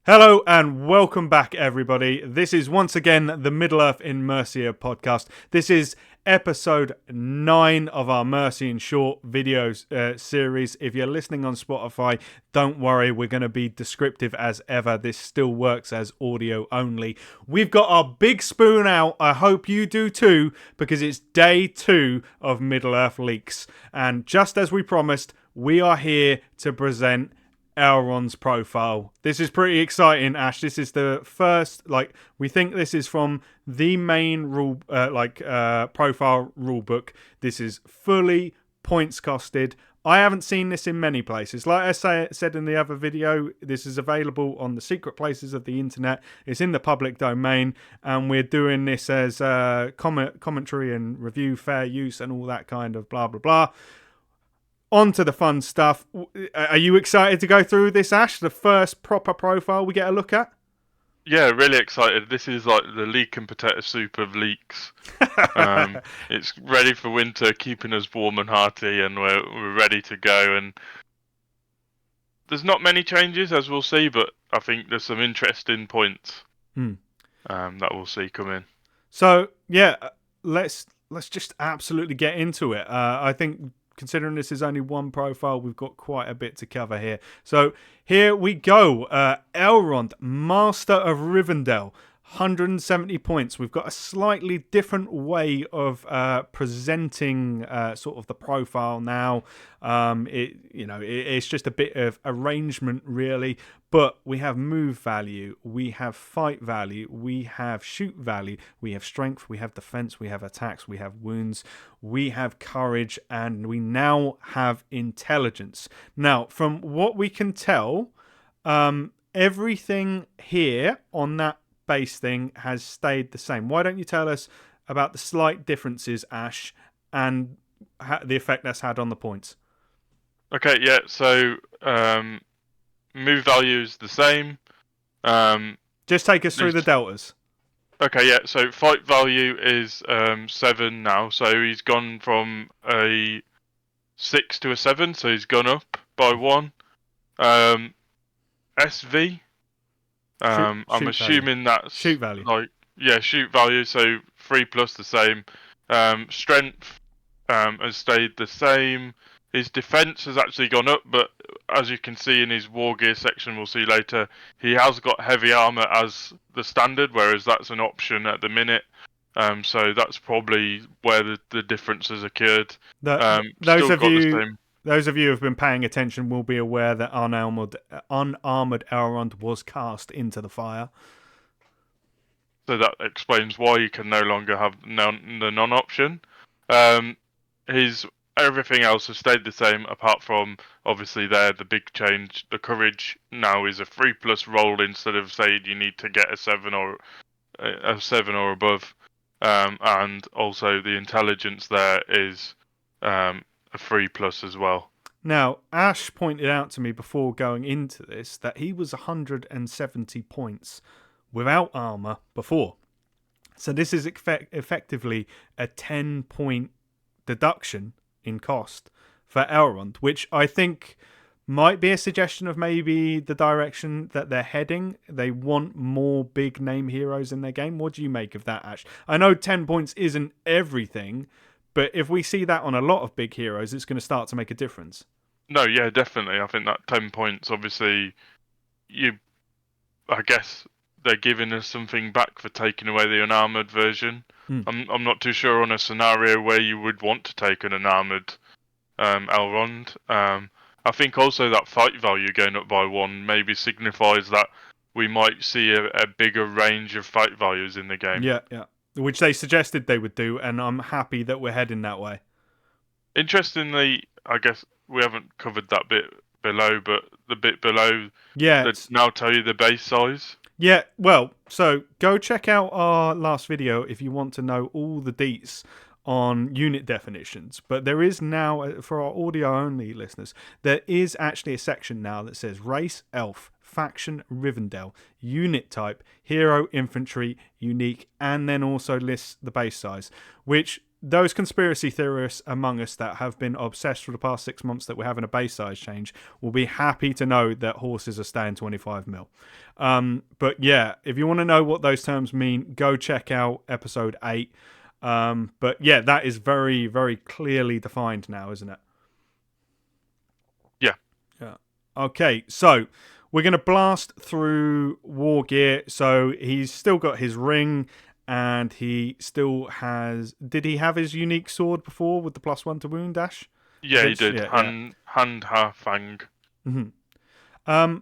Hello and welcome back, everybody. This is once again the Middle-earth in Mercia podcast. This is episode 9 of our Mercian short videos series. If you're listening on Spotify, don't worry, we're going to be descriptive as ever. This still works as audio only. We've got our big spoon out. I hope you do too, because it's day 2 of Middle-earth leaks. And just as we promised, we are here to present Elrond's profile. This is pretty exciting, Ash. This is the first, we think this is from the main rule, profile rulebook. This is fully points costed. I haven't seen this in many places. Like I said in the other video, this is available on the secret places of the internet. It's in the public domain, and we're doing this as commentary and review, fair use, and all that kind of blah, blah, blah. On to the fun stuff. Are you excited to go through this, Ash? The first proper profile we get a look at? Yeah, really excited. This is like the leek and potato soup of leeks. It's ready for winter, keeping us warm and hearty, and we're ready to go. And there's not many changes, as we'll see, but I think there's some interesting points that we'll see come in. So yeah, let's just absolutely get into it. I think, considering this is only one profile, we've got quite a bit to cover here. So here we go. Elrond, Master of Rivendell, 170 points. We've got a slightly different way of presenting sort of the profile now. It's just a bit of arrangement, really. But we have move value, we have fight value, we have shoot value, we have strength, we have defense, we have attacks, we have wounds, we have courage, and we now have intelligence. Now, from what we can tell, everything here on that base thing has stayed the same. Why don't you tell us about the slight differences, Ash, and the effect that's had on the points? Okay, yeah, so move value is the same. Just take us through the deltas. Okay, yeah, so fight value is 7 now, so he's gone from a 6 to a 7, so he's gone up by 1. SV, I'm assuming that's shoot value. Shoot value, so 3 plus the same. Strength has stayed the same. His defense has actually gone up, but as you can see in his war gear section, we'll see later, he has got heavy armor as the standard, whereas that's an option at the minute. So that's probably where the differences occurred. Those of you who have been paying attention will be aware that unarmored Elrond was cast into the fire. So that explains why you can no longer have the non-option. Everything else has stayed the same, apart from obviously the big change. The courage now is a 3 plus roll instead of saying you need to get a 7 or above. And also the intelligence there is a 3 plus as well. Now, Ash pointed out to me before going into this that he was 170 points without armor before. So this is effectively a 10-point deduction in cost for Elrond, which I think might be a suggestion of maybe the direction that they're heading. They want more big name heroes in their game. What do you make of that, Ash? I know 10 points isn't everything, but if we see that on a lot of big heroes, it's going to start to make a difference. No, yeah, definitely. I think that 10 points, obviously, I guess they're giving us something back for taking away the unarmored version. I'm not too sure on a scenario where you would want to take an unarmored Elrond. I think also that fight value going up by 1 maybe signifies that we might see a bigger range of fight values in the game. Yeah, which they suggested they would do, and I'm happy that we're heading that way. Interestingly, I guess we haven't covered that bit below, but the bit below that now tell you the base size. Yeah, well, so go check out our last video if you want to know all the deets on unit definitions. But there is now, for our audio-only listeners, there is actually a section now that says Race, Elf, Faction, Rivendell, Unit Type, Hero, Infantry, Unique, and then also lists the base size, which those conspiracy theorists among us that have been obsessed for the past 6 months that we're having a base size change will be happy to know that horses are staying 25 mil. But yeah, if you want to know what those terms mean, go check out episode 8. But yeah, that is very, very clearly defined now, isn't it? Yeah. Yeah. Okay, so we're going to blast through war gear. So he's still got his ring, and he still has... Did he have his unique sword before with the +1 to wound dash? Yeah, he did. Hand, half, fang. Mm-hmm.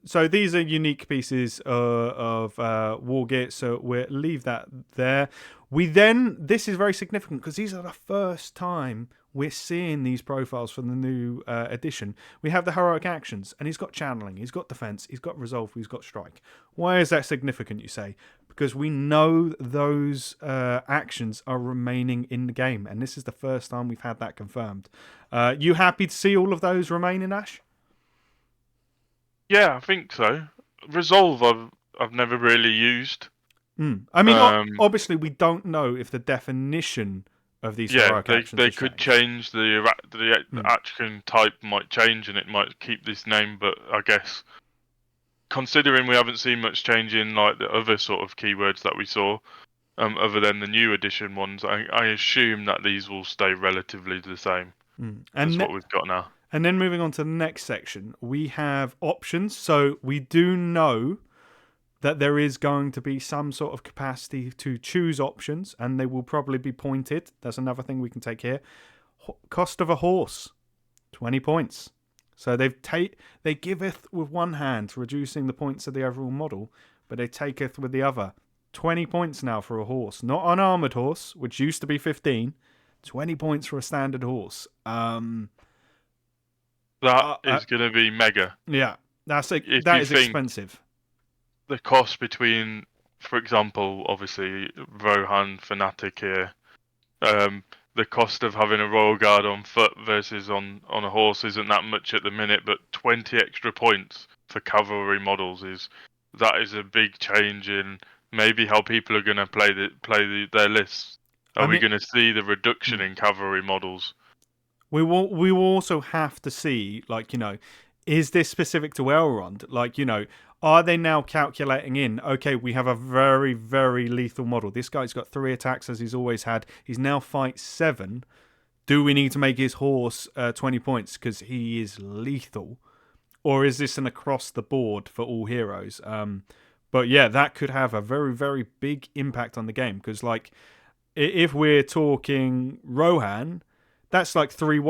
So these are unique pieces of war gear, so we'll leave that there. This is very significant because these are the first time we're seeing these profiles from the new edition. We have the heroic actions, and he's got channeling, he's got defense, he's got resolve, he's got strike. Why is that significant, you say? Because we know those actions are remaining in the game, and this is the first time we've had that confirmed. You happy to see all of those remaining, Ash? Yeah, I think so. Resolve, I've never really used. I mean, obviously, we don't know if the definition of these heroic actions they could change the action type might change, and it might keep this name. But I guess considering we haven't seen much change in like the other sort of keywords that we saw, other than the new edition ones, I assume that these will stay relatively the same. That's what we've got now. And then moving on to the next section, we have options. So we do know that there is going to be some sort of capacity to choose options, and they will probably be pointed. That's another thing we can take here. Cost of a horse, 20 points. So they giveth with one hand, reducing the points of the overall model, but they taketh with the other. 20 points now for a horse. Not an armoured horse, which used to be 15. 20 points for a standard horse. That is going to be mega. Yeah, that is expensive. The cost between, for example, obviously Rohan Fanatic here, the cost of having a Royal Guard on foot versus on a horse isn't that much at the minute, but 20 extra points for cavalry models is a big change in maybe how people are going to play their lists. Are we going to see the reduction in cavalry models? We will also have to see, is this specific to Elrond? Are they now calculating in, okay, we have a very, very lethal model. This guy's got 3 attacks as he's always had. He's now fight 7. Do we need to make his horse 20 points because he is lethal? Or is this an across the board for all heroes? But yeah, that could have a very, very big impact on the game because, if we're talking Rohan, that's like 3.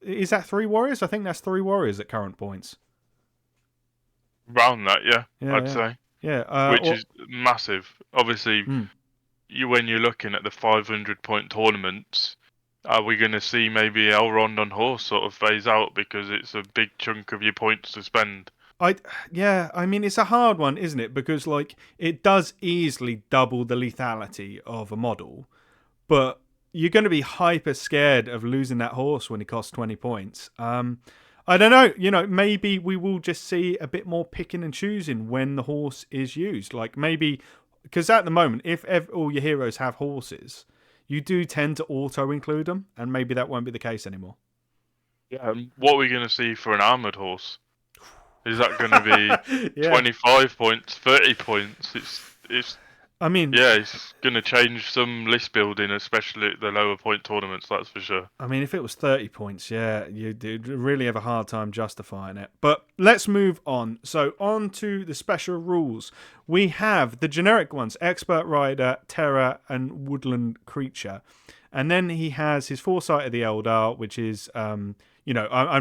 Is that 3 warriors? I think that's 3 warriors at current points. Around that, I'd say. Yeah, which is massive. Obviously, when you're looking at the 500-point tournaments, are we going to see maybe Elrond on horse sort of phase out because it's a big chunk of your points to spend? I mean, it's a hard one, isn't it? Because it does easily double the lethality of a model, but you're going to be hyper scared of losing that horse when it costs 20 points. I don't know. Maybe we will just see a bit more picking and choosing when the horse is used. Maybe because at the moment, if all your heroes have horses, you do tend to auto include them, and maybe that won't be the case anymore. Yeah. What are we going to see for an armored horse? Is that going to be 25 points, 30 points? It's. I mean, it's going to change some list building, especially at the lower point tournaments, that's for sure. I mean, if it was 30 points, you'd really have a hard time justifying it. But let's move on. So, on to the special rules. We have the generic ones, Expert Rider, Terror, and Woodland Creature. And then he has his Foresight of the Eldar, which is... I'm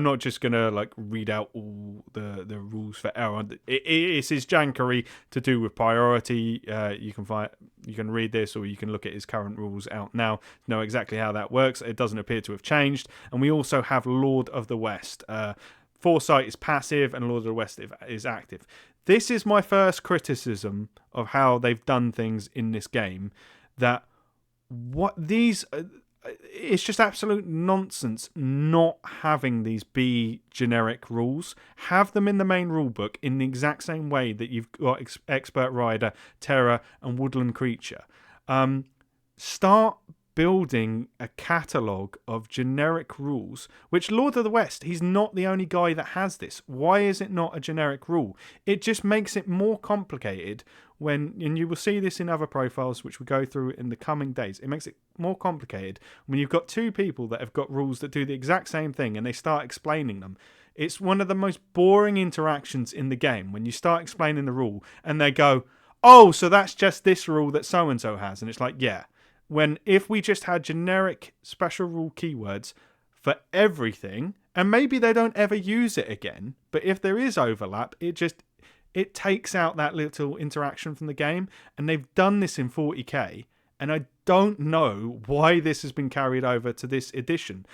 not just going to read out all the rules for Elrond. It's his jankery to do with priority. You can read this, or you can look at his current rules out now. Know exactly how that works. It doesn't appear to have changed. And we also have Lord of the West. Foresight is passive, and Lord of the West is active. This is my first criticism of how they've done things in this game. It's just absolute nonsense not having these be generic rules. Have them in the main rulebook in the exact same way that you've got Expert Rider, Terror, and Woodland Creature. start building a catalogue of generic rules, which Lord of the West, he's not the only guy that has this. Why is it not a generic rule? It just makes it more complicated and you will see this in other profiles, which we go through in the coming days. It makes it more complicated when you've got two people that have got rules that do the exact same thing and they start explaining them. It's one of the most boring interactions in the game when you start explaining the rule and they go, oh, so that's just this rule that so-and-so has. And it's like, yeah. When if we just had generic special rule keywords for everything, and maybe they don't ever use it again, but if there is overlap, it takes out that little interaction from the game, and they've done this in 40k, and I don't know why this has been carried over to this edition.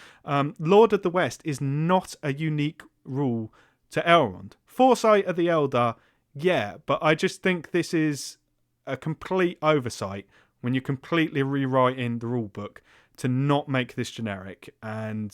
Lord of the West is not a unique rule to Elrond. Foresight of the Elder, yeah, but I just think this is a complete oversight when you're completely rewriting the rule book to not make this generic. And,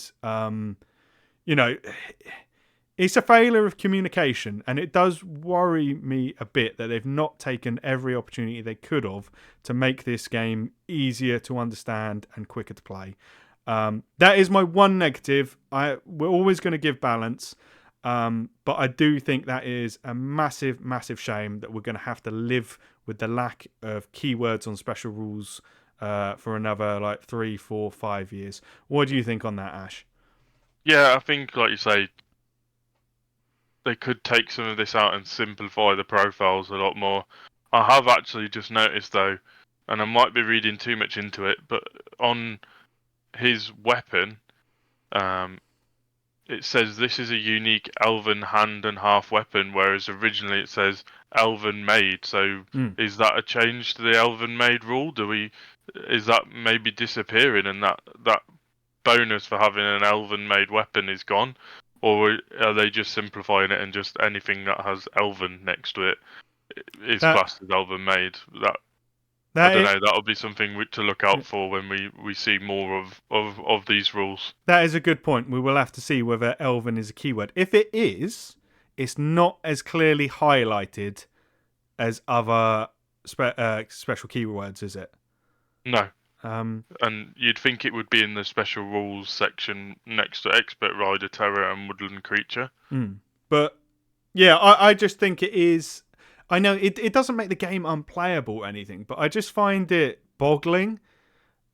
it's a failure of communication. And it does worry me a bit that they've not taken every opportunity they could have to make this game easier to understand and quicker to play. That is my one negative. We're always going to give balance. But I do think that is a massive, massive shame that we're going to have to live with the lack of keywords on special rules for another 3, 4, 5 years. What do you think on that, Ash? Yeah, I think, like you say, they could take some of this out and simplify the profiles a lot more. I have actually just noticed, though, and I might be reading too much into it, but on his weapon, it says this is a unique elven hand and half weapon, whereas originally it says elven made. So is that a change to the elven made rule? Is that maybe disappearing and that bonus for having an elven made weapon is gone? Or are they just simplifying it and just anything that has elven next to it is classed as elven made? I don't know. That'll be something to look out for when we see more of these rules. That is a good point. We will have to see whether elven is a keyword. If it is, it's not as clearly highlighted as other special keywords, is it? No. And you'd think it would be in the special rules section next to expert rider, terror, and woodland creature. But yeah, I just think it is. I know it doesn't make the game unplayable or anything, but I just find it boggling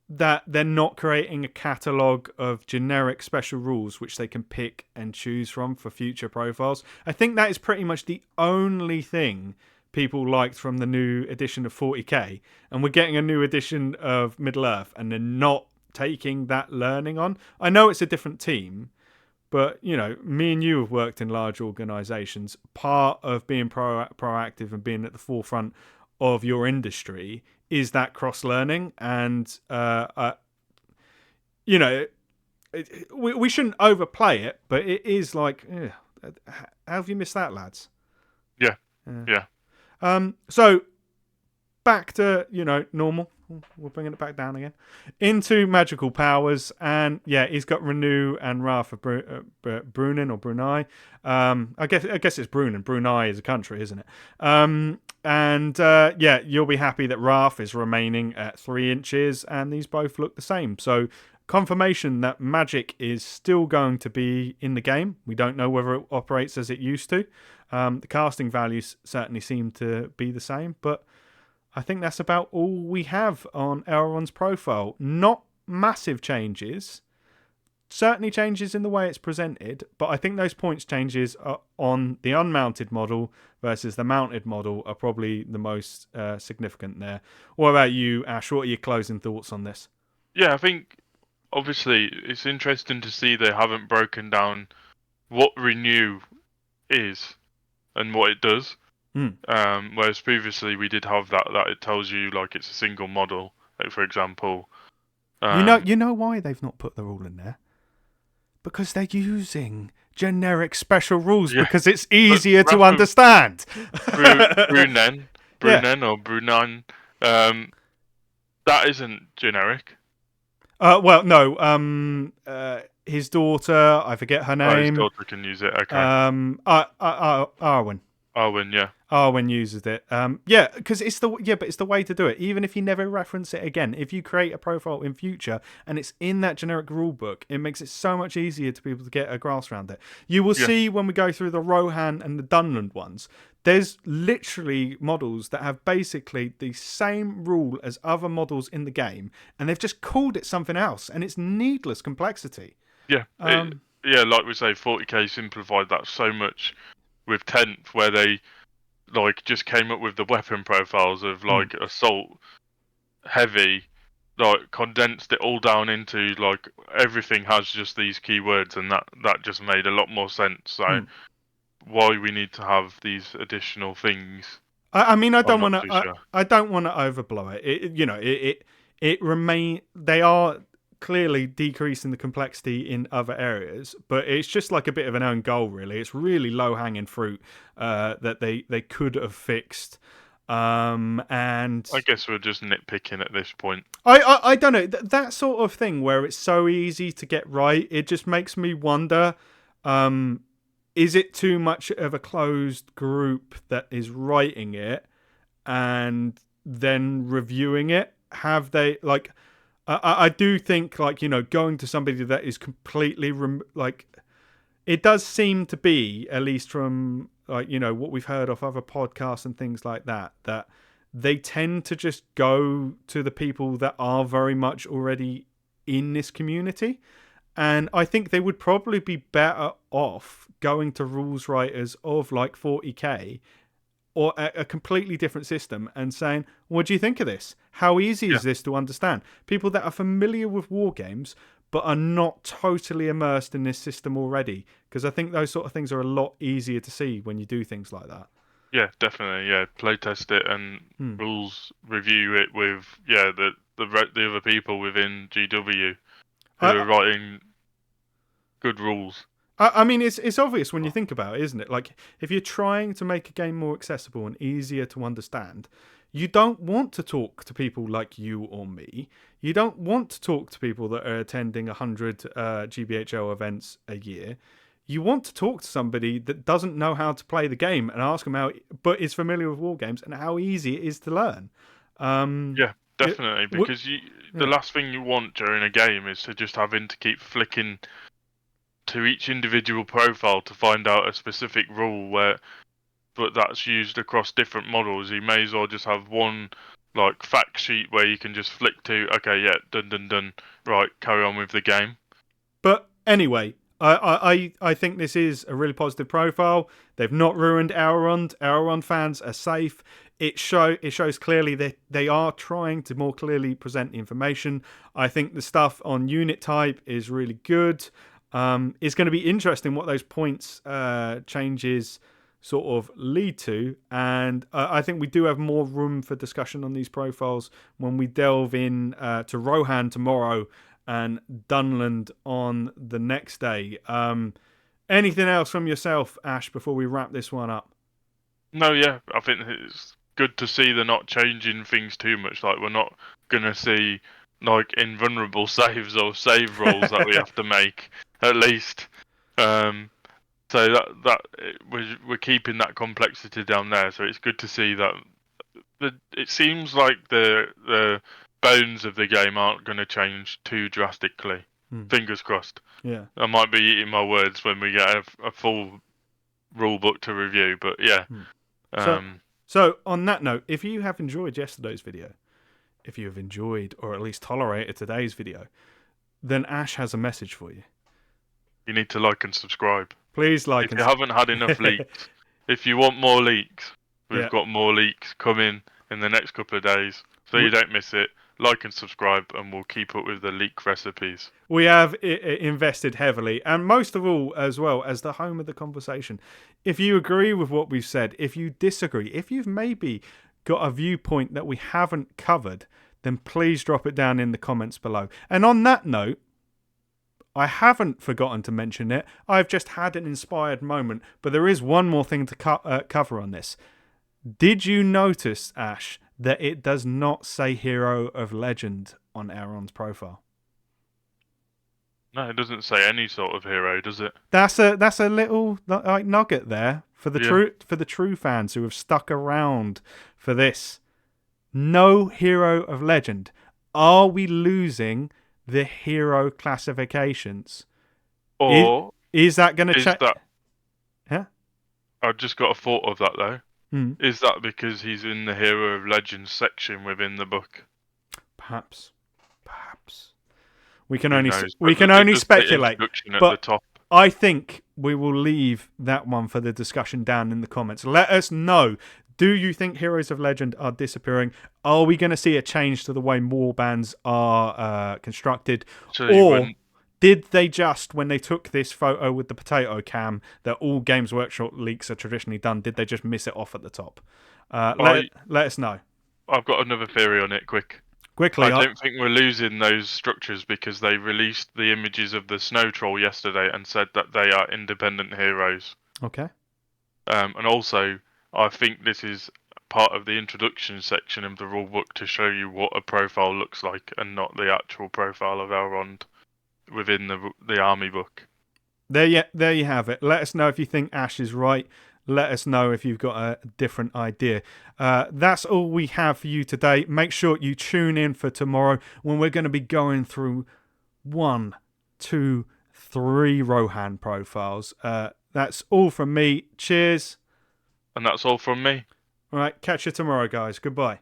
that they're not creating a catalogue of generic special rules which they can pick and choose from for future profiles. I think that is pretty much the only thing people liked from the new edition of 40k, and we're getting a new edition of Middle-earth, and they're not taking that learning on. I know it's a different team, but, me and you have worked in large organisations. Part of being proactive and being at the forefront of your industry is that cross-learning. And, we shouldn't overplay it, but it is like, how have you missed that, lads? Yeah. So, back to, normal. We're bringing it back down again. Into magical powers. And, yeah, he's got Renew and Wrath of Brunin or Brunei. I guess it's Brunin. Brunei is a country, isn't it? You'll be happy that Wrath is remaining at 3 inches. And these both look the same. So, confirmation that magic is still going to be in the game. We don't know whether it operates as it used to. The casting values certainly seem to be the same, but I think that's about all we have on Elrond's profile. Not massive changes, certainly changes in the way it's presented, but I think those points changes on the unmounted model versus the mounted model are probably the most significant there. What about you, Ash? What are your closing thoughts on this? Yeah, I think obviously it's interesting to see they haven't broken down what Renew is and what it does. Whereas previously we did have that it tells you like it's a single model. Like for example, you know why they've not put the rule in there? Because they're using generic special rules because it's easier to understand. Brunen or Brunan, that isn't generic. Well, no. His daughter, I forget her name. His daughter can use it. Okay. Arwen. Arwen, yeah. Arwen uses it. Yeah, because it's the way to do it. Even if you never reference it again, if you create a profile in future and it's in that generic rule book, it makes it so much easier to people to get a grasp around it. You will see when we go through the Rohan and the Dunland ones, there's literally models that have basically the same rule as other models in the game, and they've just called it something else, and it's needless complexity. Yeah, like we say, 40k simplified that so much with 10th, where they like just came up with the weapon profiles of like assault, heavy, like condensed it all down into like everything has just these keywords, and that just made a lot more sense. So why we need to have these additional things? I mean, I don't I'm want not too to. sure. I don't want to overblow it. It remain. They are clearly decreasing the complexity in other areas, but it's just like a bit of an own goal, really. It's really low hanging fruit that they could have fixed. And I guess we're just nitpicking at this point. I don't know that sort of thing where it's so easy to get right. It just makes me wonder. Is it too much of a closed group that is writing it and then reviewing it? Have they like? I do think like going to somebody that is completely like. It does seem to be, at least from like what we've heard off other podcasts and things like that, that they tend to just go to the people that are very much already in this community. And I think they would probably be better off going to rules writers of like 40k or a completely different system and saying, what do you think of this? How easy is this to understand? People that are familiar with war games but are not totally immersed in this system already. Because I think those sort of things are a lot easier to see when you do things like that. Yeah, definitely. Yeah, playtest it and rules review it with the other people within GW who are writing good rules. I mean, it's obvious when you think about it, isn't it? Like, if you're trying to make a game more accessible and easier to understand, you don't want to talk to people like you or me. You don't want to talk to people that are attending 100 GBHL events a year. You want to talk to somebody that doesn't know how to play the game and ask them how, but is familiar with war games and how easy it is to learn. Yeah, definitely. Because the last thing you want during a game is to just having to keep flicking to each individual profile to find out a specific rule but that's used across different models. You may as well just have one like fact sheet where you can just flick to, okay, yeah, done, right, carry on with the game. But anyway, I think this is a really positive profile. They've not ruined Elrond. Elrond fans are safe. It shows clearly that they are trying to more clearly present the information. I think the stuff on unit type is really good. It's going to be interesting what those points changes sort of lead to, and I think we do have more room for discussion on these profiles when we delve in to Rohan tomorrow and Dunland on the next day. Anything else from yourself, Ash, before we wrap this one up? No, yeah, I think it's good to see they're not changing things too much. Like, we're not going to see like invulnerable saves or save rolls that we have to make, at least. So that we're keeping that complexity down there. So it's good to see that. It seems like the bones of the game aren't going to change too drastically. Fingers crossed. Yeah, I might be eating my words when we get a full rule book to review, but yeah. So on that note, if you have enjoyed yesterday's video, if you have enjoyed or at least tolerated today's video, then Ash has a message for you. You need to like and subscribe. Please like. If you haven't had enough leaks, if you want more leaks, we've got more leaks coming in the next couple of days, so you don't miss it. Like and subscribe, and we'll keep up with the leak recipes. We have invested heavily, and most of all, as well as the home of the conversation. If you agree with what we've said, if you disagree, if you've maybe got a viewpoint that we haven't covered, then please drop it down in the comments below. And on that note, I haven't forgotten to mention it. I've just had an inspired moment, but there is one more thing to cover on this. Did you notice, Ash, that it does not say Hero of Legend on Elrond's profile? No, it doesn't say any sort of hero, does it? That's a little like nugget there For the true fans who have stuck around for this, no hero of legend. Are we losing the hero classifications? Or is that going to change? Yeah. I've just got a thought of that though. Mm. Is that because he's in the hero of legends section within the book? Perhaps. We can only speculate. But at the top. I think we will leave that one for the discussion down in the comments. Let us know. Do you think heroes of legend are disappearing? Are we going to see a change to the way warbands are constructed? Or did they just, when they took this photo with the potato cam that all Games Workshop leaks are traditionally done, did they just miss it off at the top? Let us know. I've got another theory on it, Quickly. I don't think we're losing those structures because they released the images of the snow troll yesterday and said that they are independent heroes. Okay. And also, I think this is part of the introduction section of the rulebook to show you what a profile looks like and not the actual profile of Elrond within the army book. There you have it. Let us know if you think Ash is right. Let us know if you've got a different idea. That's all we have for you today. Make sure you tune in for tomorrow when we're going to be going through 1, 2, 3 Rohan profiles. That's all from me. Cheers. And that's all from me. All right, catch you tomorrow, guys. Goodbye.